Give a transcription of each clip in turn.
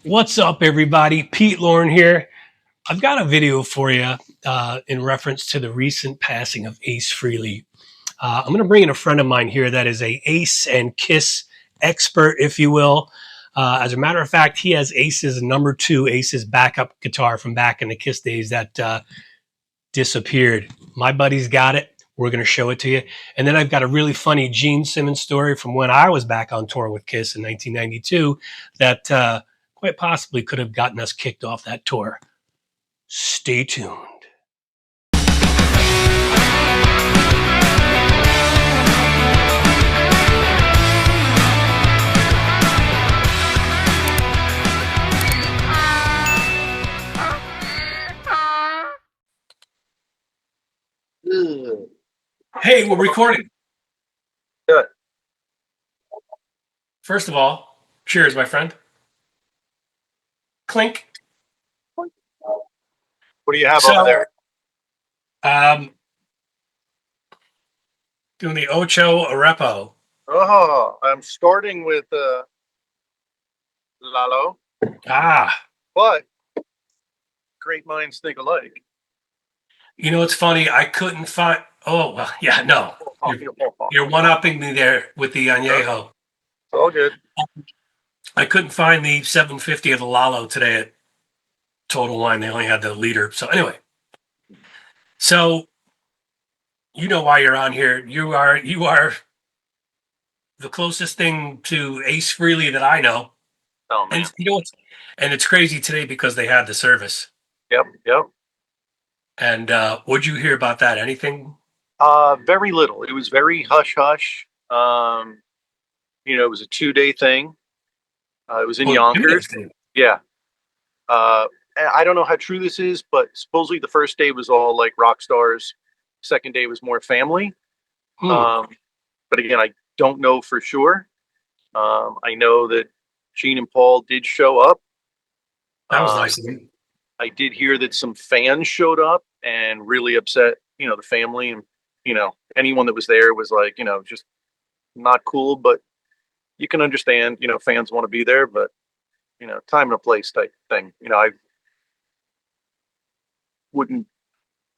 What's up, everybody? Pete Lauren here. I've got a video for you in reference to the recent passing of Ace Frehley. I'm going to bring in a friend of mine here that is a Ace and KISS expert, if you will. As a matter of fact, he has Ace's number two, Ace's backup guitar from back in the KISS days that disappeared. My buddy's got it. We're going to show it to you. And then I've got a really funny Gene Simmons story from when I was back on tour with KISS in 1992 that quite possibly could have gotten us kicked off that tour. Stay tuned. Ugh. Hey, we're recording. Good. First of all, cheers, my friend. Clink. What do you have over there? Doing the Ocho Arepo. Oh, I'm starting with Lalo, Ah, but great minds think alike. you know, it's funny. I couldn't find. Oh, well, yeah, no. You're one-upping me there with the Añejo. It's all good. I couldn't find the 750 of the Lalo today at Total Wine. They only had the liter. So anyway, so you know why you're on here. You are the closest thing to Ace Frehley that I know. Oh man. And you know what's, and it's crazy today because they had the service. Yep. And what'd you hear about that? Anything? Very little. It was very hush hush. It was a 2-day thing. It was in Yonkers. Yeah. I don't know how true this is, but supposedly the first day was all like rock stars. Second day was more family. But again, I don't know for sure. I know that Gene and Paul did show up. That was nice of them. I did hear that some fans showed up and really upset, the family, and, anyone that was there was like, just not cool, but you can understand, fans want to be there, but, time and a place type thing. I wouldn't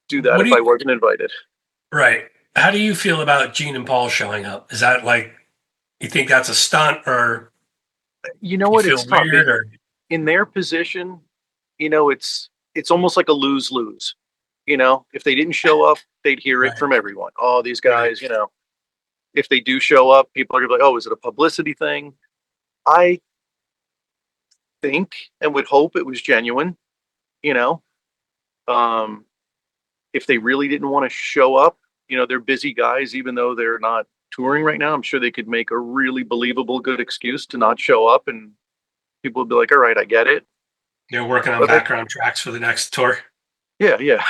do that if I wasn't invited. Right. How do you feel about Gene and Paul showing up? Is that like, you think that's a stunt, or you know what? you It's feel tough. weird, or in their position, it's almost like a lose-lose. If they didn't show up, they'd hear it Right. from everyone. Oh, these guys, if they do show up, people are gonna be like, oh, is it a publicity thing? I think and would hope it was genuine, you know. If they really didn't want to show up, they're busy guys, even though they're not touring right now. I'm sure they could make a really believable, good excuse to not show up, and people would be like, all right, I get it. they're working on background tracks for the next tour. Yeah.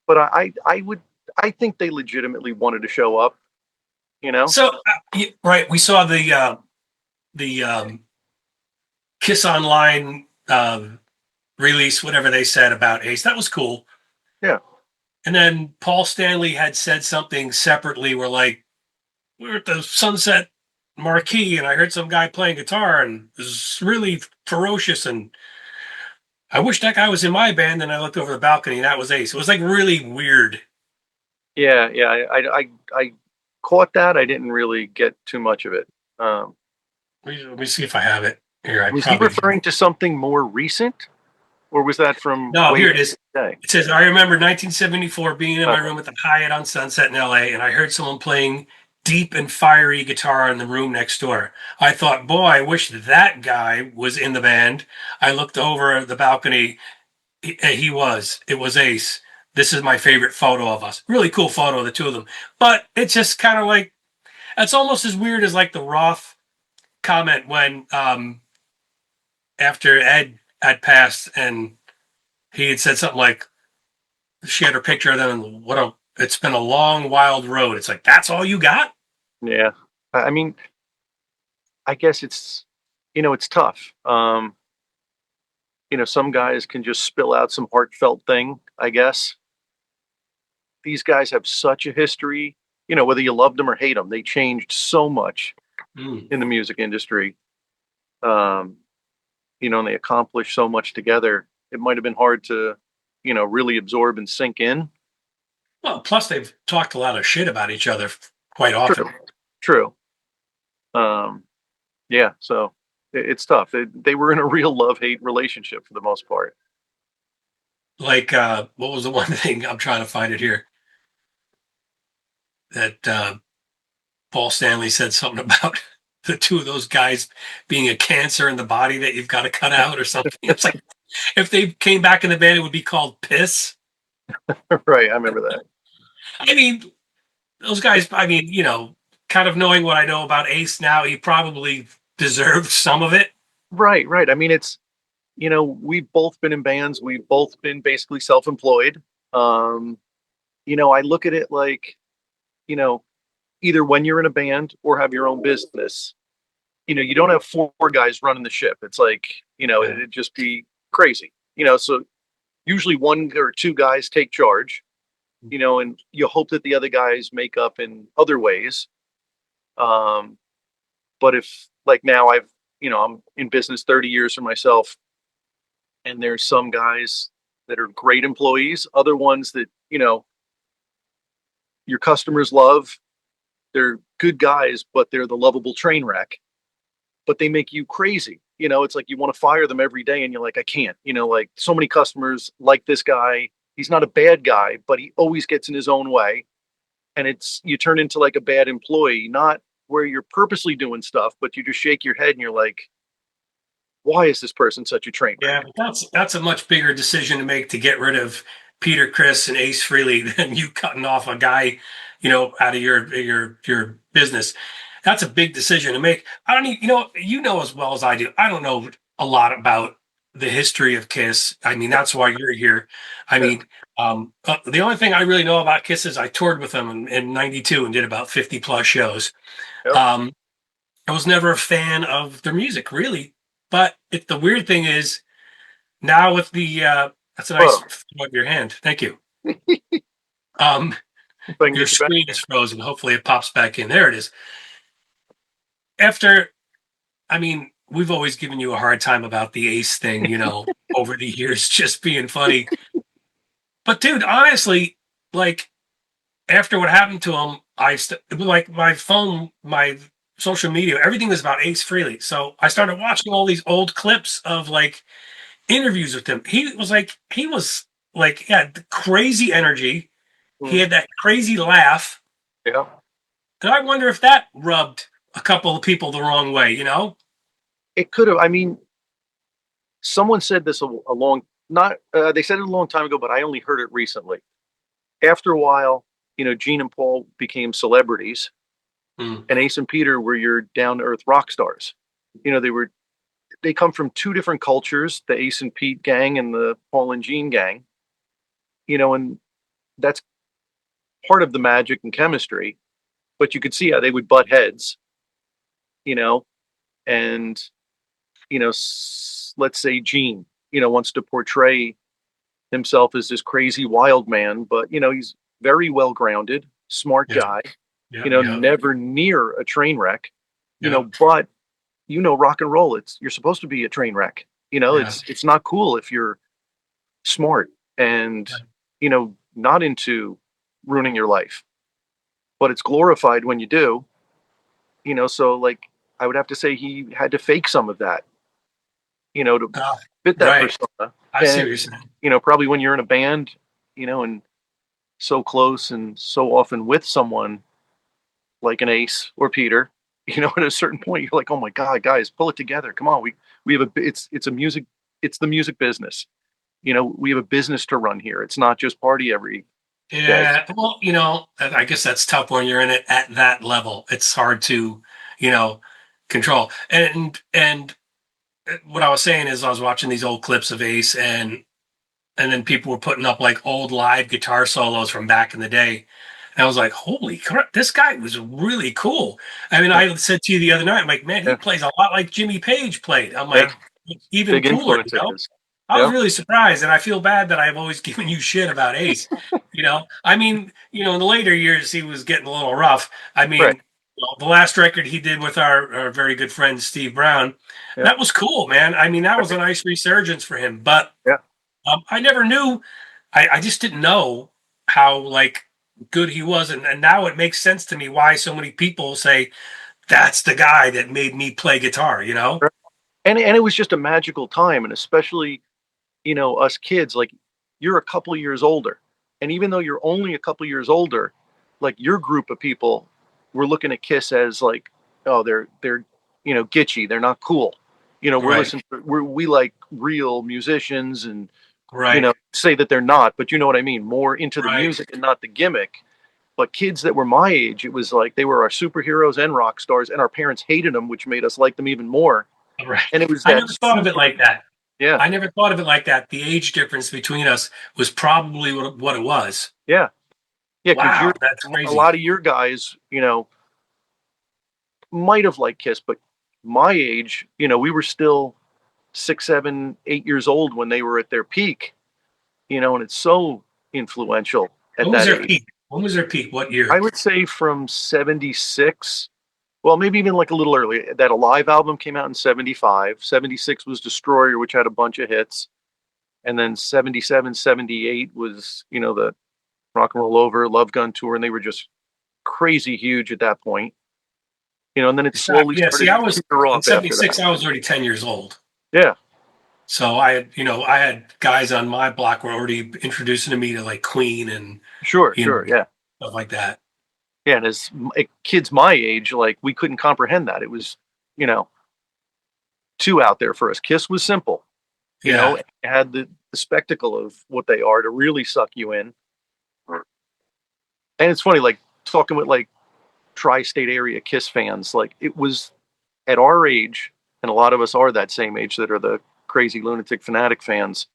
But I think they legitimately wanted to show up, So, right, we saw the Kiss Online release, whatever they said about Ace. That was cool. Yeah. And then Paul Stanley had said something separately. We're at the Sunset Marquee, and I heard some guy playing guitar, and it was really ferocious. And I wish that guy was in my band. And I looked over the balcony, and that was Ace. It was like really weird. Yeah. I caught that. I didn't really get too much of it. Let me see if I have it here. Was he referring to something more recent, or was that from? No, here it is. Today? It says, I remember 1974 being in my room at the Hyatt on Sunset in LA, and I heard someone playing deep and fiery guitar in the room next door. I thought, boy, I wish that guy was in the band. I looked over the balcony. He was. It was Ace. This is my favorite photo of us. Really cool photo of the two of them. But it's just kind of like, that's almost as weird as like the Roth comment when after Ed had passed and he had said something like, she had her picture of them, and it's been a long, wild road. It's like, that's all you got? Yeah. I mean, I guess it's tough. Some guys can just spill out some heartfelt thing, I guess. These guys have such a history, whether you loved them or hate them, they changed so much in the music industry. Um, and they accomplished so much together. It might have been hard to, really absorb and sink in. Well, plus they've talked a lot of shit about each other quite True, often. true. Um, yeah, so it's tough. They were in a real love-hate relationship for the most part. Like, what was the one thing I'm trying to find it here that Paul Stanley said something about the two of those guys being a cancer in the body that you've got to cut out or something. It's like if they came back in the band, it would be called Piss. Right, I remember that. I mean, those guys. I mean, kind of knowing what I know about Ace now, he probably deserved some of it. Right, right. I mean, we've both been in bands. We've both been basically self-employed. Um, I look at it like, you know, either when you're in a band or have your own business, you don't have four guys running the ship. It's like, Yeah. it'd just be crazy. So usually one or two guys take charge, and you hope that the other guys make up in other ways. Um, but if like now I'm in business 30 years for myself, and there's some guys that are great employees, other ones that, your customers love. They're good guys, but they're the lovable train wreck. But they make you crazy. It's like you want to fire them every day, and you're like, I can't. Like so many customers like this guy. He's not a bad guy, but he always gets in his own way, and you turn into like a bad employee, not where you're purposely doing stuff, but you just shake your head and you're like, why is this person such a train Yeah, wreck? but that's a much bigger decision to make to get rid of Peter Chris and Ace Frehley than you cutting off a guy, out of your business. That's a big decision to make. I don't even, you know as well as I do. I don't know a lot about the history of Kiss. I mean, that's why you're here. I Yeah, mean, the only thing I really know about Kiss is I toured with them in '92 and did about 50 plus shows. yeah. Um, I was never a fan of their music, really. But the weird thing is now with the that's a nice Whoa, throw of your hand. Thank you. Um, if I can your get you back. screen is frozen. Hopefully it pops back in. There it is. After, I mean, we've always given you a hard time about the Ace thing, over the years, just being funny. But dude, honestly, like after what happened to him, like my phone, my social media, everything was about Ace Frehley. So I started watching all these old clips of like interviews with him. He was like, he had crazy energy. He Mm, had that crazy laugh. yeah, And I wonder if that rubbed a couple of people the wrong way? it could have. I mean, someone said this a long not they said it a long time ago, but I only heard it recently. After a while, Gene and Paul became celebrities, Mm, and Ace and Peter were your down to earth rock stars. They come from two different cultures, the Ace and Pete gang and the Paul and Gene gang. And that's part of the magic and chemistry. But you could see how they would butt heads, you know, and let's say Gene, wants to portray himself as this crazy wild man, but he's very well grounded, smart yeah, guy, yeah, yeah, never near a train wreck, yeah, but rock and roll, you're supposed to be a train wreck. yeah. It's not cool if you're smart and not into ruining your life, but it's glorified when you do. So like I would have to say he had to fake some of that, to Ah, fit that right. persona. I see And what you're saying. probably when you're in a band, and so close and so often with someone like an Ace or Peter, at a certain point you're like, oh my god, guys, pull it together, come on, we have it's a music, it's the music business. We have a business to run here. It's not just party every day. Yeah. Well, I guess that's tough when you're in it at that level. It's hard to, you know, control. And what I was saying is I was watching these old clips of Ace and then people were putting up like old live guitar solos from back in the day. And I was like, holy crap, this guy was really cool. I mean, Yeah, I said to you the other night, I'm like, man, he yeah, plays a lot like Jimmy Page played. I'm yeah. like, even Big cooler, influence it is. I was Yeah, really surprised, and I feel bad that I've always given you shit about Ace. I mean, in the later years he was getting a little rough. I right. mean, Well, the last record he did with our very good friend Steve Brown, Yeah. that was cool, man. I mean, that was a nice resurgence for him. But Yeah. I never knew. I just didn't know how like good he was, and now it makes sense to me why so many people say that's the guy that made me play guitar. You know? Right. And it was just a magical time, and especially, us kids, like, you're a couple years older, and even though you're only a couple years older, like, your group of people were looking at Kiss as like, oh, they're gitchy, they're not cool. We're Right. listening, we like real musicians, and Right. say that they're not, but you know what I mean, more into the Right. music and not the gimmick. But kids that were my age, it was like they were our superheroes and rock stars, and our parents hated them, which made us like them even more. Right. And it was I that never thought of it super, like that. yeah, I never thought of it like that. The age difference between us was probably what it was. yeah, yeah, because Wow, you're that's a crazy. lot of your guys, might have liked Kiss, but my age, we were still 6, 7, 8 years old when they were at their peak, and it's so influential at When was that their age. peak? When was their peak? What I year? would say from 76, well, maybe even like a little earlier. That Alive album came out in 75. 76 was Destroyer, which had a bunch of hits. And then 77, 78 was, the Rock and Roll Over, Love Gun tour, and they were just crazy huge at that point. And then it slowly Yeah, see, started I to was taper in off after '76. that. I was already 10 years old. Yeah, So I had guys on my block were already introducing to me to like Queen and sure, you know sure, yeah. stuff like that. Yeah, and as kids my age, like, we couldn't comprehend that. It was, you know, too out there for us. Kiss was simple, Yeah, it had the spectacle of what they are to really suck you in. And it's funny, like, talking with like tri-state area Kiss fans, like, it was at our age, and a lot of us are that same age that are the crazy lunatic fanatic fans.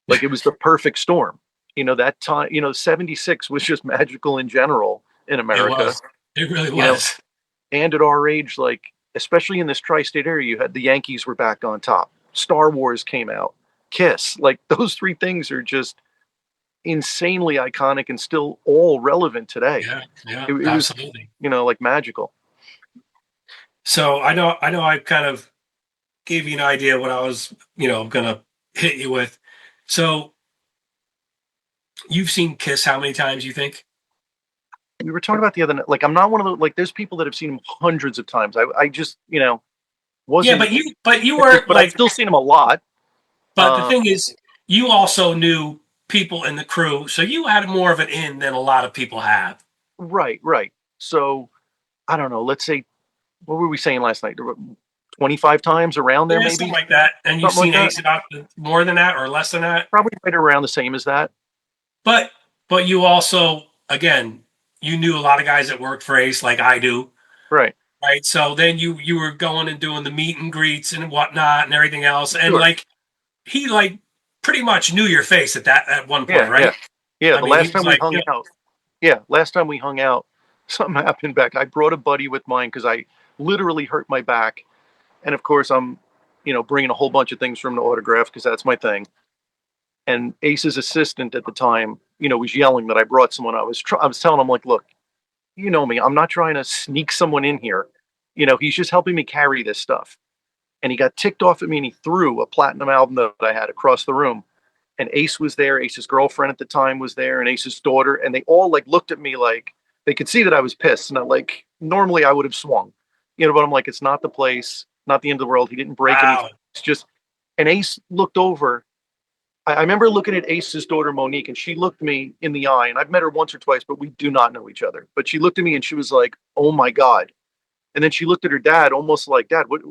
Like, it was the perfect storm. That time, 76 was just magical in general in it America. was. It really You know, was. and at our age, like, especially in this tri-state area, you had the Yankees were back on top. Star Wars came out. Kiss, like, those three things are just insanely iconic and still all relevant today. Yeah, yeah, It was, absolutely. like, magical. So I know I kind of gave you an idea what I was, gonna hit you with. So you've seen Kiss how many times you think? We were talking about the other night, like, I'm not one of the, like, there's people that have seen him hundreds of times. I just, Yeah, wasn't, but you weren't but I've like, still seen him a lot. but the Um, thing is, you also knew people in the crew, so you had more of an in than a lot of people have. right, right. So I don't know. Let's say, what were we saying last night? 25 times around there, Yeah, something maybe like that. And you've something like seen that. Ace about more than that or less than that. Probably right around the same as that. But you also, again, you knew a lot of guys that worked for Ace like I do, Right. right? So then you were going and doing the meet and greets and whatnot and everything else. And Sure. like he like pretty much knew your face at one point, Yeah. right? Yeah. Yeah. I The mean, he last was time we like, hung out, yeah, last time we hung out, something happened back. I brought a buddy with mine because I literally hurt my back. And of course, I'm, bringing a whole bunch of things from the autograph because that's my thing. And Ace's assistant at the time, was yelling that I brought someone. I was telling him, like, look, you know me, I'm not trying to sneak someone in here. He's just helping me carry this stuff. And he got ticked off at me and he threw a platinum album that I had across the room. And Ace was there. Ace's girlfriend at the time was there, and Ace's daughter. And they all, like, looked at me like they could see that I was pissed. And I'm like, normally I would have swung, but I'm like, it's not the place, not the end of the world. He didn't break anything. wow, It's just, and Ace looked over. I remember looking at Ace's daughter, Monique, and she looked me in the eye. And I've met her once or twice, but we do not know each other. But she looked at me and she was like, oh my God. And then she looked at her dad almost like, Dad, what,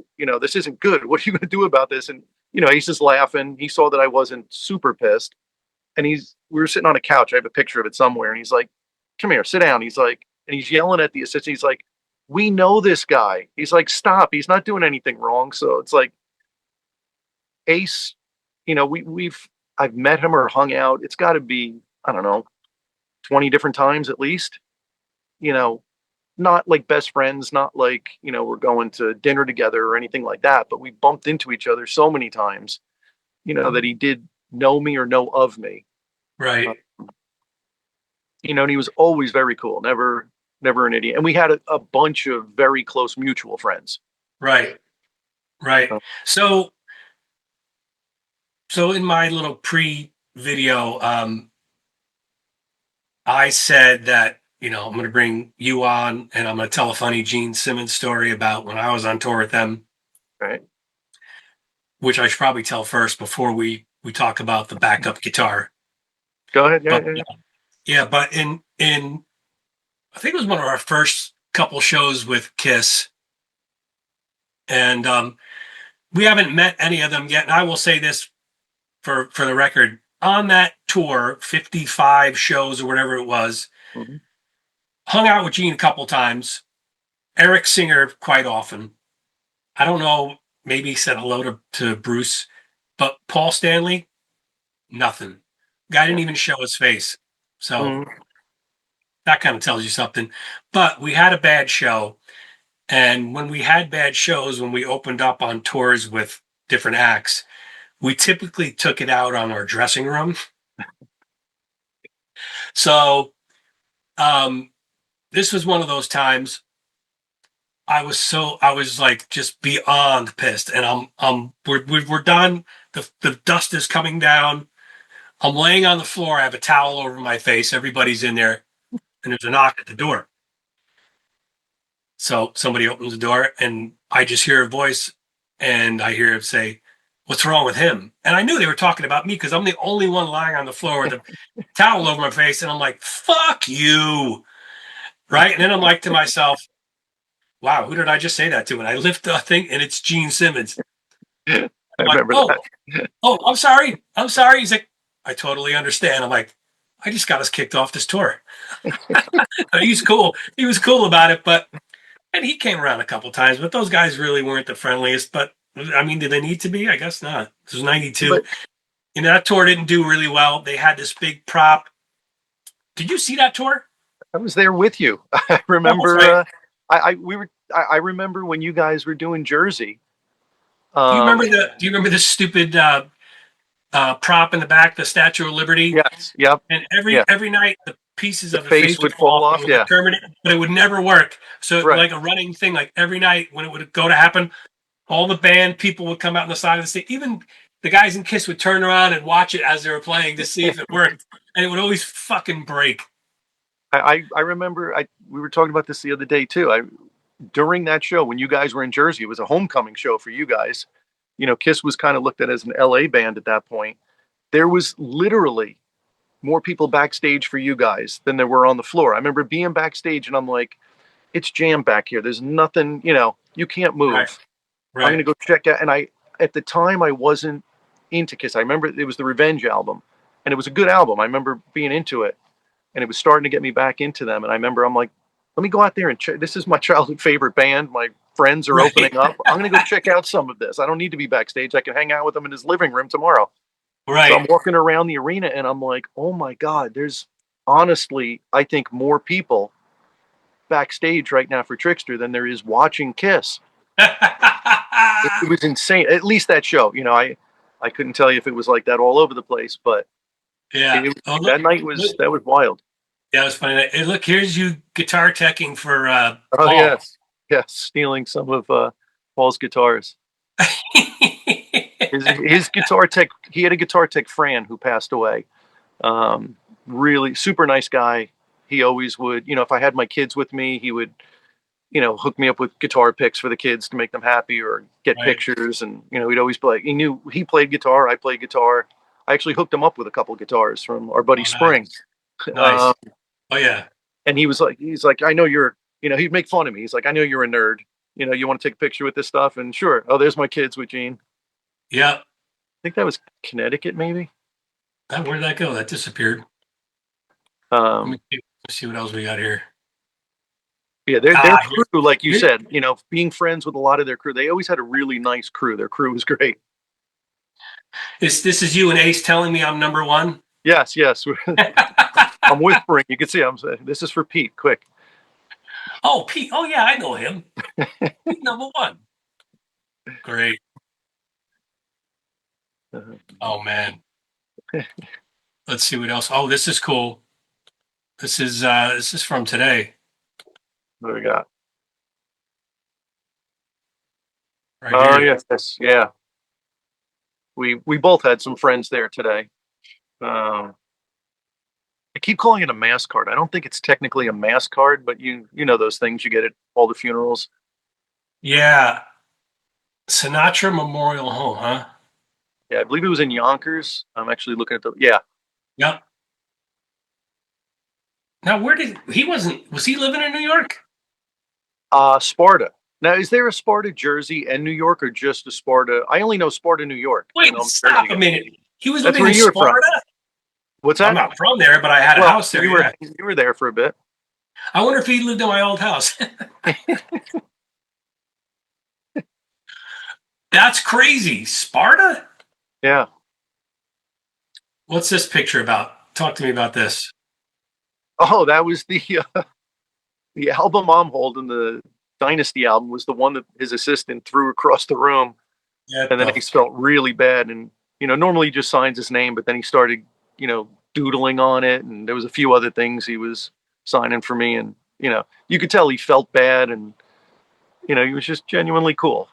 this isn't good. What are you going to do about this? And, Ace is laughing. He saw that I wasn't super pissed. And we were sitting on a couch. I have a picture of it somewhere. And he's like, come here, sit down. He's like, and he's yelling at the assistant. He's like, we know this guy. He's like, stop. He's not doing anything wrong. So it's like, Ace, I've met him or hung out. It's got to be, I don't know, 20 different times at least, you know, not like best friends, not like, we're going to dinner together or anything like that, but we bumped into each other so many times, that he did know me or know of me. Uh, right. and he was always very cool. Never. never an idiot. And we had a bunch of very close mutual friends. Right. Right. So, So, so in my little pre-video, I said that, I'm going to bring you on and I'm going to tell a funny Gene Simmons story about when I was on tour with them, right. which I should probably tell first before we talk about the backup guitar. Go ahead. Yeah, But yeah, yeah, but in I think it was one of our first couple shows with KISS, and we haven't met any of them yet. And I will say this for the record: on that tour, 55 shows or whatever it was, yeah. Hmm. hung out with Gene a couple times. Eric Singer quite often. I don't know. Maybe he said hello to Bruce, but Paul Stanley, nothing. Guy didn't Yeah. even show his face. So Hmm. that kind of tells you something. But we had a bad show. And when we had bad shows, when we opened up on tours with different acts, we typically took it out on our dressing room. So um, this was one of those times I was like just beyond pissed, and we're done. The dust is coming down. I'm laying on the floor. I have a towel over my face. Everybody's in there, and there's a knock at the door. So somebody opens the door, and I just hear a voice, and I hear him say, "What's wrong with him?" And I knew they were talking about me because I'm the only one lying on the floor with a towel over my face, and I'm like, "Fuck you!" Right? And then I'm like to myself, "Wow, who did I just say that to?" And I lift the thing, and it's Gene Simmons. I I'm like, remember "Oh, that. oh, I'm sorry, I'm sorry." He's like, "I totally understand." I'm like, "I just got us kicked off this tour." He's cool. He was cool about it, but and he came around a couple times, but those guys really weren't the friendliest. But I mean, did they need to be? I guess not. This was '92. But That tour didn't do really well. They had this big prop. Did you see that tour? I was there with you. I Oh, that's remember. right. I remember when you guys were doing Jersey. Do you remember this stupid prop in the back, the Statue of Liberty? Yes. Yep. And Yeah. every night the pieces The of the face face would would fall fall off and off. it would Yeah. determine it, but it would never work. So Right. like a running thing, like every night when it would go to happen, all the band people would come out on the side of the stage. Even the guys in KISS would turn around and watch it as they were playing to see if it worked, and it would always fucking break. I remember. We were talking about this the other day too. I During that show when you guys were in Jersey, it was a homecoming show for you guys. Kiss was kind of looked at as an LA band at that point. There was literally more people backstage for you guys than there were on the floor. I remember being backstage and I'm like, it's jammed back here. There's nothing, you can't Right, move. I'm right. gonna go check out. And at the time, I wasn't into Kiss. I remember it was the Revenge album, and it was a good album. I remember being into it, and it was starting to get me back into them. And I remember I'm like, let me go out there and check. This is my childhood favorite band. My friends are Right. opening up. I'm gonna go check out some of this. I don't need to be backstage. I can hang out with them in his living room tomorrow. So I'm Right. walking around the arena, and I'm like, oh my god, there's honestly, I think more people backstage right now for Trickster than there is watching Kiss. It was insane. At least that show, I couldn't tell you if it was like that all over the place, but Yeah. Oh, that night that was wild. yeah, it was funny. Hey, look, here's you guitar teching for Oh Paul. yes, yes, stealing some of Paul's guitars. His guitar tech. He had a guitar tech, Fran, who passed away. Um, Really super nice guy. He always would, if I had my kids with me, he would, hook me up with guitar picks for the kids to make them happy or get Right. pictures. And, he'd always play. He knew he played guitar. I played guitar. I actually hooked him up with a couple guitars from our buddy Oh, nice. Spring. Um, Nice. Oh, yeah. and he's like, I know you're, he'd make fun of me. He's like, I know you're a nerd. You want to take a picture with this stuff? And sure. Oh, there's my kids with Gene. Yeah. I think that was Connecticut, maybe. Where did that go? That disappeared. Um, Let's see what else we got here. Yeah, their Ah, crew, like you here, said, being friends with a lot of their crew, they always had a really nice crew. Their crew was great. this is you and Ace telling me I'm number one. Yes, yes. I'm whispering. You can see I'm saying, this is for Pete. Quick. Oh, Pete. Oh, yeah, I know him. He's number one. Great. Oh, man. Let's see what else. Oh, this is cool. This is from today. What do we got? Right Oh, here. yes, yeah. We both had some friends there today. Um, I keep calling it a mass card. I don't think it's technically a mass card, but you know those things you get at all the funerals. Yeah. Sinatra Memorial Home, huh? Yeah, I believe it was in Yonkers. I'm actually looking at the yeah. Yep. Now, where did he wasn't was he living in New York? Sparta. Now, is there a Sparta Jersey and New York, or just a Sparta? I only know Sparta, New York. I don't Wait, know the stop Jersey a guy. minute. He was That's living where in you were from. Sparta? What's I'm that? not from there, but I had a Well, house there, yeah. you were there for a bit. I wonder if he lived in my old house. That's crazy. Sparta? Yeah. What's this picture about? Talk to me about this. Oh, that was the album I'm holding. The Dynasty album was the one that his assistant threw across the room, Get and then the Ace felt really bad. And normally he just signs his name, but then he started, doodling on it, and there was a few other things he was signing for me, and you could tell he felt bad, and he was just genuinely cool.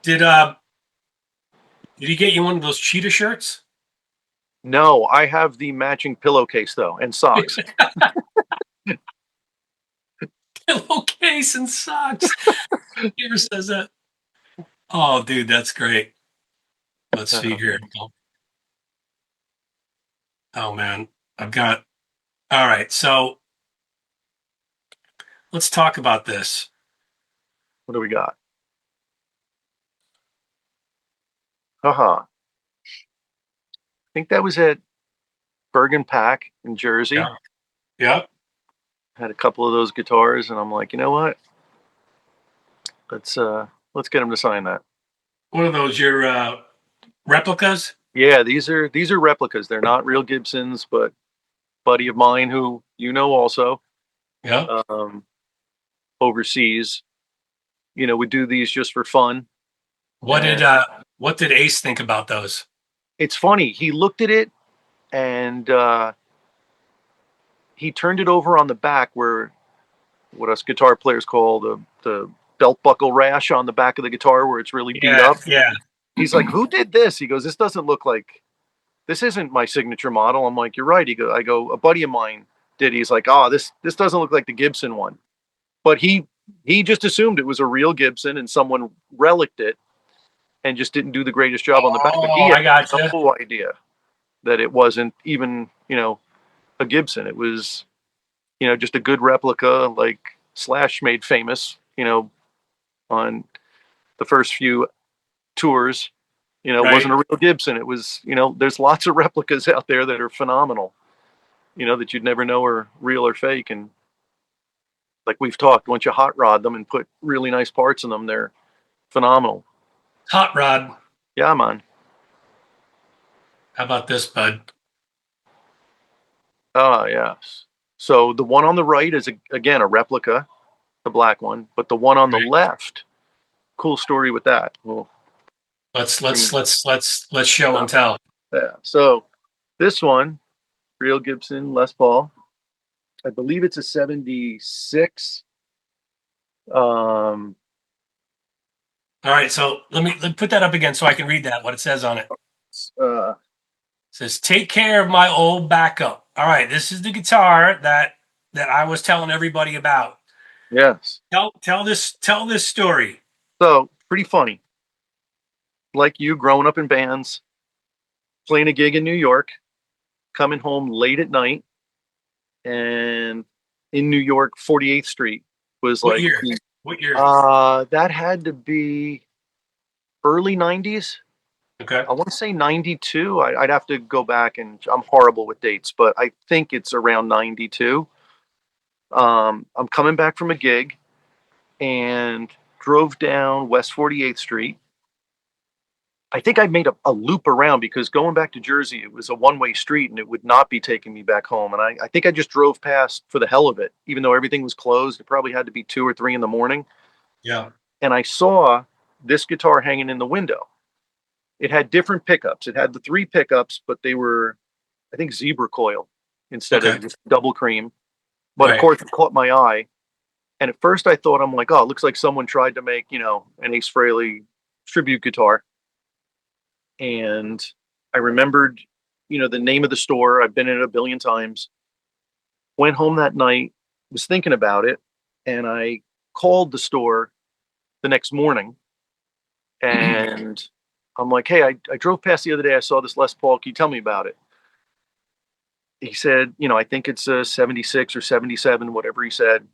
did uh did he get you one of those cheetah shirts? No, I have the matching pillowcase though, and socks. Pillowcase and socks. He ever says that? Oh, dude, that's great. Let's see Uh, here. Oh man, I've got. All right, so let's talk about this. what do we got? Haha. I think that was at Bergen Pack in Jersey. Yeah. Yep. Had a couple of those guitars, and I'm like, you know what? Let's uh let's get him to sign that. What are those? Your replicas? Yeah, these are replicas. They're not real Gibsons, but buddy of mine who also Yep. um, overseas, would do these just for fun. What did And uh what did Ace think about those? it's funny. He looked at it and he turned it over on the back where what us guitar players call the belt buckle rash on the back of the guitar where it's really beat Yeah, up. yeah. He's like, "Who did this?" He goes, "This doesn't look like this isn't my signature model." I'm like, "You're right." I go, "A buddy of mine did." He's like, "Oh, this doesn't look like the Gibson one." But he just assumed it was a real Gibson and someone relicked it and just didn't do the greatest job on the back. But he Oh, had I got you. no idea that it wasn't even, a Gibson. It was, just a good replica like Slash made famous, on the first few tours. It Right. wasn't a real Gibson. It was, there's lots of replicas out there that are phenomenal, that you'd never know are real or fake. And like we've talked, once you hot rod them and put really nice parts in them, they're phenomenal. Hot rod. Yeah, man. How about this, bud? Ah, yes. So the one on the right is again a replica, the black one, but the one on the Right. left, cool story with that. Well, Let's bring let's it let's let's let's show and up. tell. Yeah. So this one, real Gibson Les Paul. I believe it's a 76. Um, All right, so let me put that up again so I can read that, what it says on it. uh, It says, "Take care of my old backup." All right, this is the guitar that I was telling everybody about. yes. Tell this story. So pretty funny. Like you, growing up in bands, playing a gig in New York, coming home late at night, and in New York, 48th Street was What like year? What year? that had to be early 90s. Okay. I want to say 92. I'd have to go back and I'm horrible with dates, but I think it's around 92. I'm coming back from a gig and drove down West 48th Street. I think I made a loop around because going back to Jersey, it was a one-way street and it would not be taking me back home. And I think I just drove past for the hell of it, even though everything was closed. It probably had to be 2 or 3 in the morning. Yeah. And I saw this guitar hanging in the window. It had different pickups. It had the 3 pickups, but they were, I think, zebra coil instead Okay. of just double cream. But of course, it caught my eye. And at first I thought, I'm like, oh, it looks like someone tried to make, an Ace Frehley tribute guitar. And I remembered, the name of the store. I've been in it a billion times. Went home that night, was thinking about it, and I called the store the next morning. And I'm like, hey, I drove past the other day. I saw this Les Paul. Can you tell me about it? He said, I think it's a 76 or 77, whatever he said.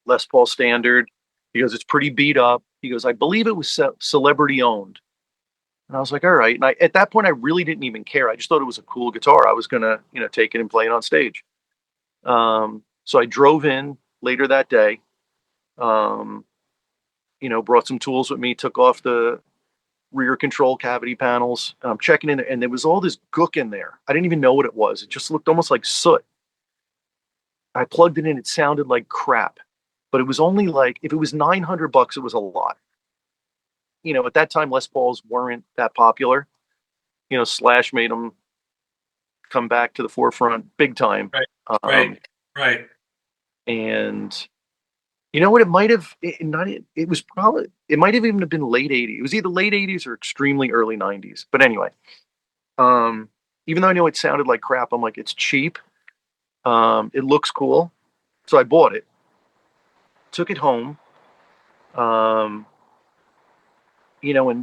Les Paul standard. He goes, it's pretty beat up. He goes, I believe it was celebrity owned. And I was like, all right. And at that point, I really didn't even care. I just thought it was a cool guitar. I was going to, take it and play it on stage. So I drove in later that day, brought some tools with me, took off the rear control cavity panels. And I'm checking in there, and there was all this gook in there. I didn't even know what it was. It just looked almost like soot. I plugged it in. It sounded like crap, but it was only like, if it was $900, it was a lot. At that time, Les Pauls weren't that popular. Slash made them come back to the forefront big time. Right. And what, it might have it was probably, it might have even been late 80s. It was either late 80s or extremely early 90s. But anyway, even though I know it sounded like crap, I'm like, it's cheap. It looks cool. So I bought it, took it home, and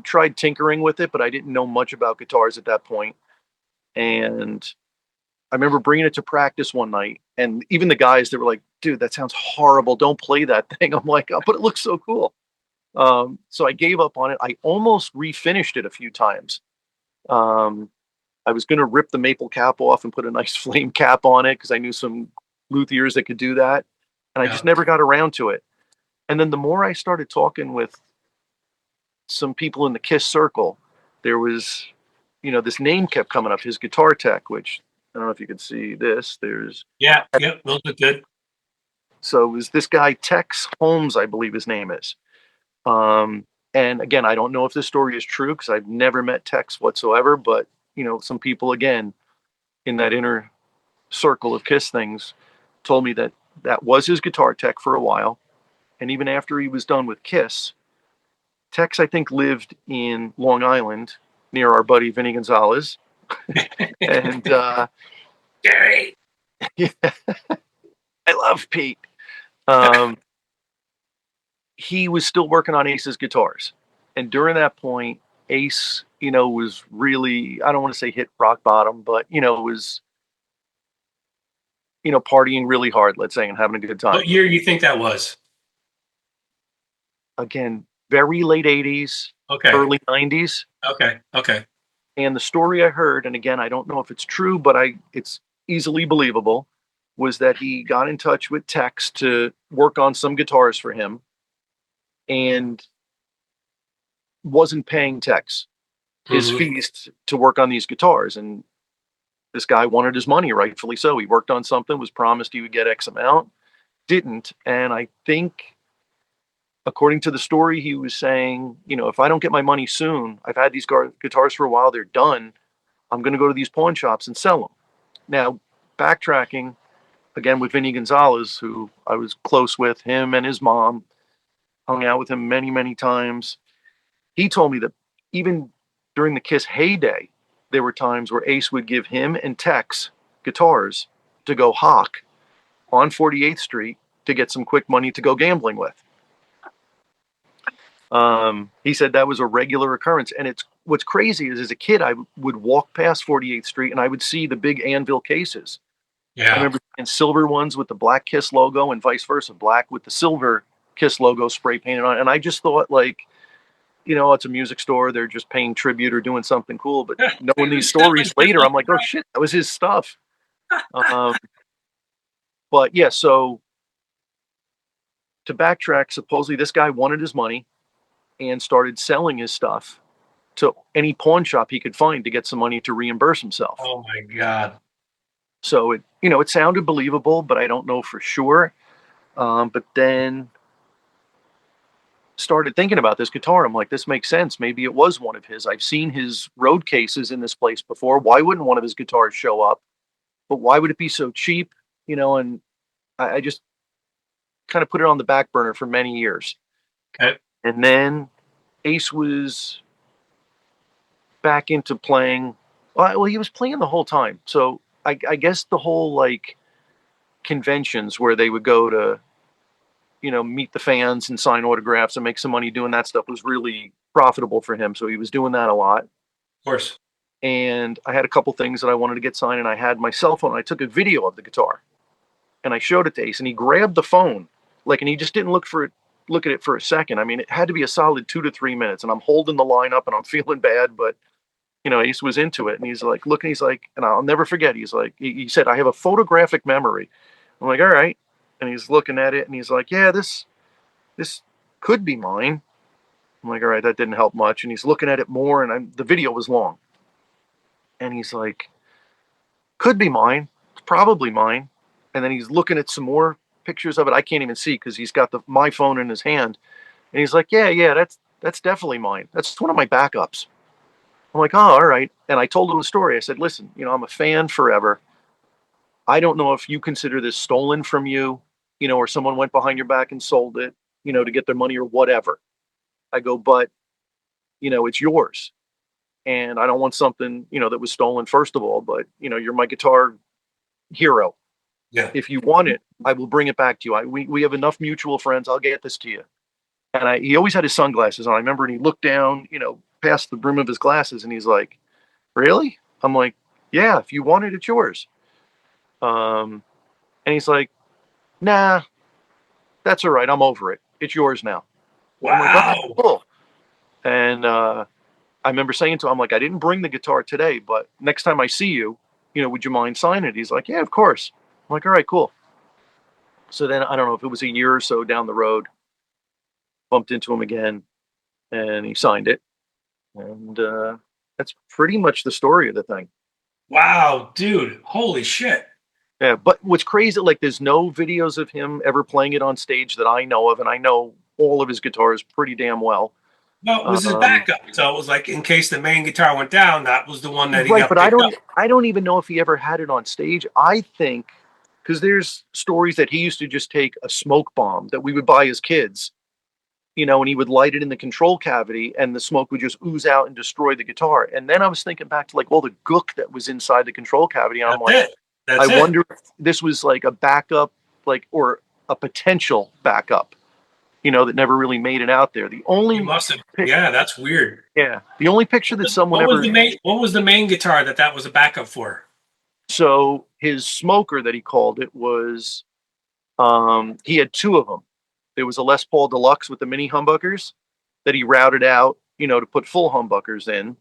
tried tinkering with it, but I didn't know much about guitars at that point. And I remember bringing it to practice one night, and even the guys that were like, dude, that sounds horrible. Don't play that thing. I'm like, oh, but it looks so cool. So I gave up on it. I almost refinished it a few times. I was going to rip the maple cap off and put a nice flame cap on it because I knew some luthiers that could do that. And I just never got around to it. And then the more I started talking with some people in the KISS circle, there was, this name kept coming up, his guitar tech, which I don't know if you can see this. Those look good. So it was this guy, Tex Holmes, I believe his name is. And again, I don't know if this story is true because I've never met Tex whatsoever, but some people, again, in that inner circle of KISS things told me that that was his guitar tech for a while. And even after he was done with KISS, Tex, I think, lived in Long Island near our buddy Vinny Gonzalez. And Jerry. Yeah, I love Pete. He was still working on Ace's guitars. And during that point, Ace, was really, I don't want to say hit rock bottom, but, was, partying really hard, let's say, and having a good time. What year do you think that was? Again, very late 80s, early 90s. Okay. And the story I heard, and again, I don't know if it's true, but it's easily believable, was that he got in touch with Tex to work on some guitars for him and wasn't paying Tex his fees to work on these guitars. And this guy wanted his money, rightfully so. He worked on something, was promised he would get X amount, didn't. And I think, according to the story, he was saying, if I don't get my money soon, I've had these guitars for a while, they're done. I'm going to go to these pawn shops and sell them. Now, backtracking again with Vinny Gonzalez, who I was close with, him and his mom, hung out with him many, many times. He told me that even during the KISS heyday, there were times where Ace would give him and Tex guitars to go hawk on 48th Street to get some quick money to go gambling with. He said that was a regular occurrence. And what's crazy is, as a kid, I would walk past 48th Street and I would see the big anvil cases. Yeah. I remember seeing silver ones with the black KISS logo and vice versa, black with the silver KISS logo spray painted on it. And I just thought, like, it's a music store. They're just paying tribute or doing something cool. But knowing these stories later, I'm like, oh shit, that was his stuff. But yeah, so to backtrack, supposedly this guy wanted his money and started selling his stuff to any pawn shop he could find to get some money to reimburse himself. Oh my God. So it sounded believable, but I don't know for sure. But then started thinking about this guitar. I'm like, this makes sense. Maybe it was one of his. I've seen his road cases in this place before. Why wouldn't one of his guitars show up? But why would it be so cheap? And I just kind of put it on the back burner for many years. Okay. And then Ace was back into playing. Well, he was playing the whole time. So I guess the whole like conventions where they would go to, meet the fans and sign autographs and make some money doing that stuff was really profitable for him. So he was doing that a lot. Of course. And I had a couple things that I wanted to get signed, and I had my cell phone. I took a video of the guitar, and I showed it to Ace, and he grabbed the phone, and he just didn't look at it for a second. I mean, it had to be a solid 2 to 3 minutes, and I'm holding the line up, and I'm feeling bad, but Ace was into it, and he's like, looking, he's like, and I'll never forget. He's like, he said, I have a photographic memory. I'm like, all right, and he's looking at it, and he's like, yeah, this could be mine. I'm like, all right, that didn't help much, and he's looking at it more, and the video was long. And he's like, could be mine. It's probably mine. And then he's looking at some more pictures of it. I can't even see because he's got my phone in his hand. And he's like, yeah, that's definitely mine. That's one of my backups. I'm like, oh, all right. And I told him the story. I said, listen, I'm a fan forever. I don't know if you consider this stolen from you, or someone went behind your back and sold it, to get their money or whatever. I go, but, it's yours. And I don't want something, that was stolen, first of all, but, you're my guitar hero. Yeah. If you want it, I will bring it back to you. We have enough mutual friends. I'll get this to you. And he always had his sunglasses on. I remember, and he looked down, past the brim of his glasses, and he's like, really? I'm like, yeah, if you want it, it's yours. And he's like, nah, that's all right. I'm over it. It's yours now. Wow. I'm like, oh, cool. And I remember saying to him, I'm like, I didn't bring the guitar today, but next time I see you, would you mind signing it? He's like, yeah, of course. I'm like, all right, cool. So then I don't know if it was a year or so down the road, bumped into him again, and he signed it. And that's pretty much the story of the thing. Wow, dude. Holy shit. Yeah, but what's crazy, like there's no videos of him ever playing it on stage that I know of, and I know all of his guitars pretty damn well. Well, it was his backup. So it was like in case the main guitar went down, that was the one that he Right, got but picked up. I don't even know if he ever had it on stage. I think because there's stories that he used to just take a smoke bomb that we would buy as kids, and he would light it in the control cavity, and the smoke would just ooze out and destroy the guitar. And then I was thinking back to like all the gook that was inside the control cavity, and I'm like, I wonder if this was like a backup, or a potential backup, that never really made it out there. The only must have. Yeah, that's weird. Yeah, the only picture that someone what was the main guitar that was a backup for? So his smoker that he called it was, he had two of them. There was a Les Paul Deluxe with the mini humbuckers that he routed out, to put full humbuckers in.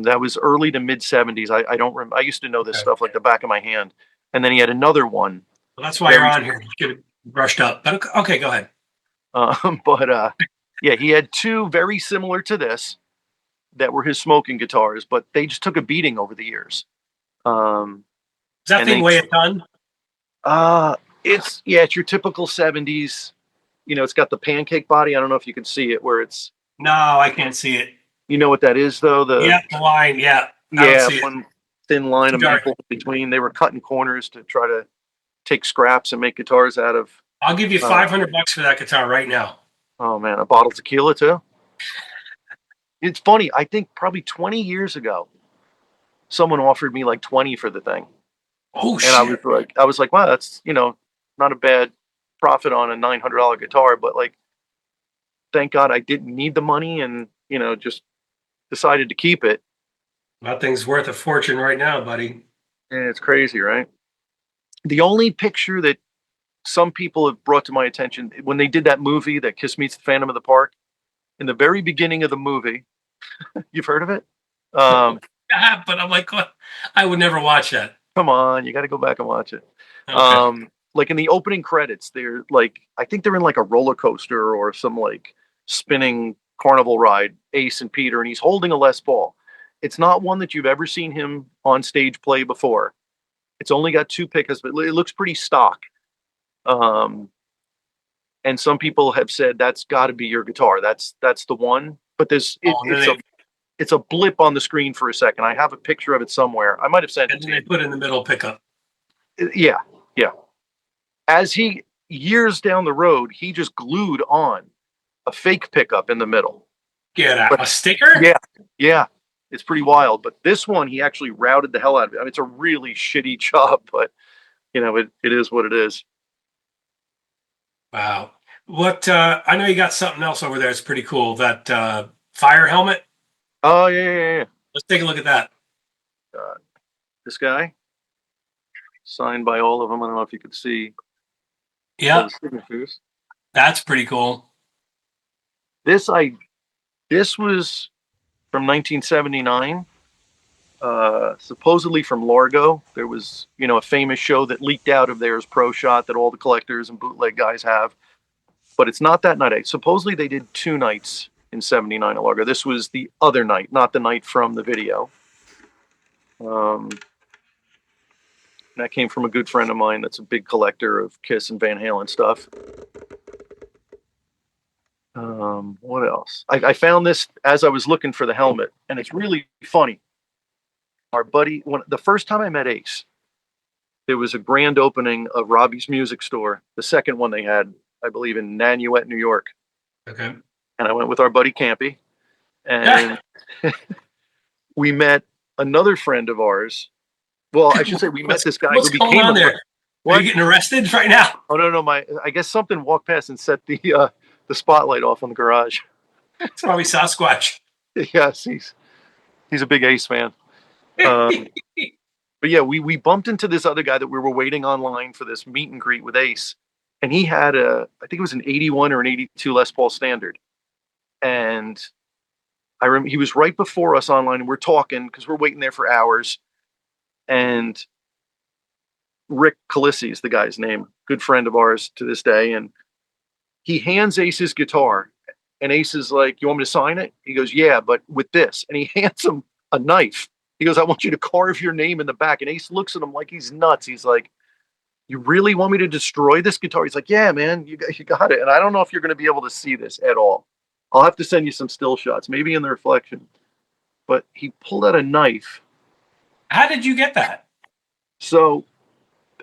That was early to mid 70s. I don't remember. I used to know this stuff like the back of my hand. And then he had another one. Well, that's why you're on here. Get it brushed up. But okay, go ahead. Yeah, he had two very similar to this that were his smoking guitars, but they just took a beating over the years. Does that thing weigh a ton? It's your typical 70s. It's got the pancake body. I don't know if you can see it where it's. No, I can't see it. You know what that is, though? The line. Yeah. One thin line of maple between. They were cutting corners to try to take scraps and make guitars out of. I'll give you $500 for that guitar right now. Oh man, a bottle of tequila too. It's funny. I think probably 20 years ago, someone offered me like 20 for the thing. Oh shit! And I was like, wow, that's not a bad profit on a $900 guitar, but like, thank God I didn't need the money and just decided to keep it. That thing's worth a fortune right now, buddy. Yeah, it's crazy, right? The only picture that some people have brought to my attention when they did that movie, that Kiss Meets the Phantom of the Park, in the very beginning of the movie, you've heard of it? But I'm like, I would never watch that. Come on, you got to go back and watch it. Okay. Like in the opening credits, they're like, I think they're in like a roller coaster or some like spinning carnival ride, Ace and Peter, and he's holding a Les Paul. It's not one that you've ever seen him on stage play before. It's only got two pickups, but it looks pretty stock. And some people have said that's got to be your guitar. That's the one. But it's a blip on the screen for a second. I have a picture of it somewhere. I might have sent it to you. They put in the middle pickup. Yeah. As he years down the road, he just glued on a fake pickup in the middle. Get out. But A sticker? yeah, yeah, it's pretty wild. But this one, he actually routed the hell out of it. I mean, it's a really shitty job, but it is what it is. Wow. What I know you got something else over there. It's pretty cool. That fire helmet. Oh yeah. Let's take a look at that. Uh, this guy signed by all of them. I don't know if you could see all Yeah, the signatures. that's pretty cool. This I this was from 1979. Supposedly from Largo. There was, a famous show that leaked out of theirs, Pro Shot, that all the collectors and bootleg guys have. But it's not that night. Supposedly they did 2 nights in '79 at Largo. This was the other night, not the night from the video. That came from a good friend of mine that's a big collector of KISS and Van Halen stuff. What else? I found this as I was looking for the helmet, and it's really funny. Our buddy, the first time I met Ace, there was a grand opening of Robbie's Music Store, the second one they had, I believe, in Nanuet, New York. Okay. And I went with our buddy Campy, and we met another friend of ours. Well, I should say we met this guy What's who going became on there? What? Are you getting arrested right now? Oh no, I guess something walked past and set the spotlight off on the garage. It's probably Sasquatch. Yes, he's a big Ace fan. But yeah, we bumped into this other guy that we were waiting online for this meet and greet with Ace, and he had I think it was an '81 or an '82 Les Paul Standard, and I remember he was right before us online, and we're talking because we're waiting there for hours, and Rick Calissi is the guy's name, good friend of ours to this day, and he hands Ace his guitar, and Ace is like, "You want me to sign it?" He goes, "Yeah, but with this," and he hands him a knife. He goes, "I want you to carve your name in the back." And Ace looks at him like he's nuts. He's like, "You really want me to destroy this guitar?" He's like, "Yeah, man, you got it." And I don't know if you're going to be able to see this at all. I'll have to send you some still shots, maybe in the reflection. But he pulled out a knife. How did you get that? So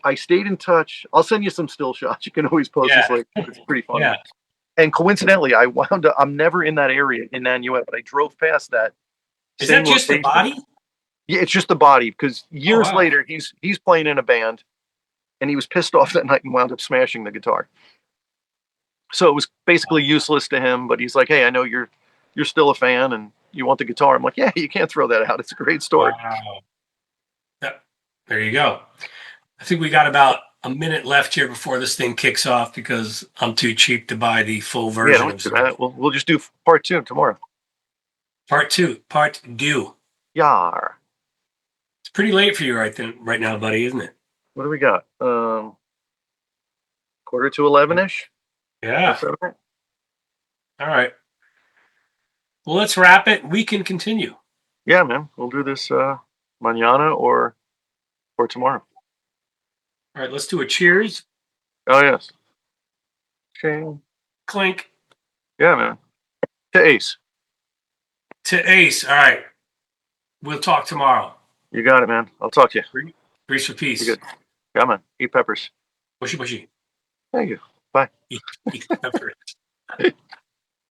I stayed in touch. I'll send you some still shots. You can always post this later. It's pretty funny. Yeah. And coincidentally, I wound up, I'm never in that area in Nanuet, but I drove past that. Is that just the body? Yeah, it's just the body, because years wow. later he's playing in a band, and he was pissed off that night and wound up smashing the guitar. So it was basically useless to him, but he's like, "Hey, I know you're still a fan and you want the guitar." I'm like, "Yeah, you can't throw that out. It's a great story." Wow. Yep. There you go. I think we got about a minute left here before this thing kicks off because I'm too cheap to buy the full version. Yeah, don't do that. We'll just do part 2 tomorrow. Part 2. Yar. It's pretty late for you right now, buddy, isn't it? What do we got? 10:45-ish? Yeah. All right. Well, let's wrap it. We can continue. Yeah, man. We'll do this mañana or tomorrow. All right, let's do a cheers. Oh, yes. Ching. Clink. Yeah, man. To Ace. To Ace. All right. We'll talk tomorrow. You got it, man. I'll talk to you. Grease for peace. You're good. Yeah, man. Eat peppers. Bushy. Thank you. Bye. Eat peppers.